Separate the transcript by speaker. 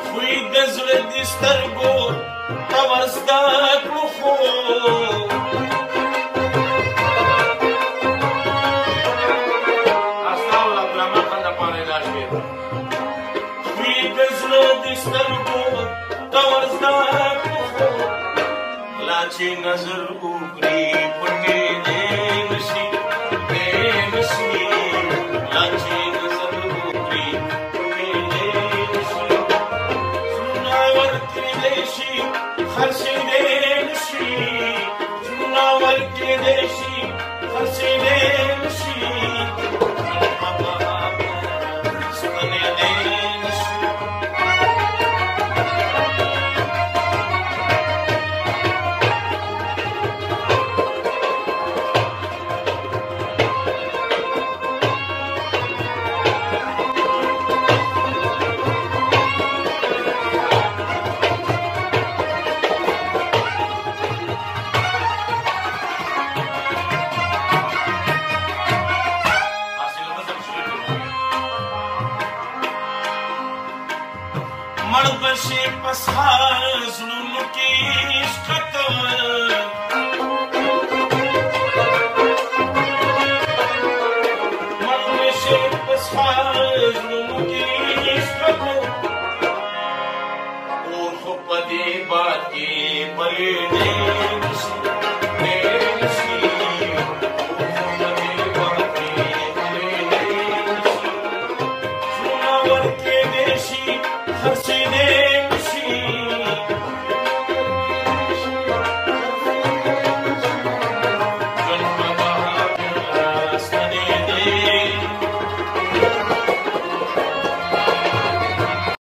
Speaker 1: خوی د زړه د سترګو ته ور زده کړو خو ची नजर उगरी पुटे दे नशी बेनशी लाची नजर उगरी पुटे दे नशी सुनावर की देशी हर्षी दे नशी सुनावर की देशी हर्षी दे नशी सुने दे नशी मर्द से पसार जुल्म की इश्क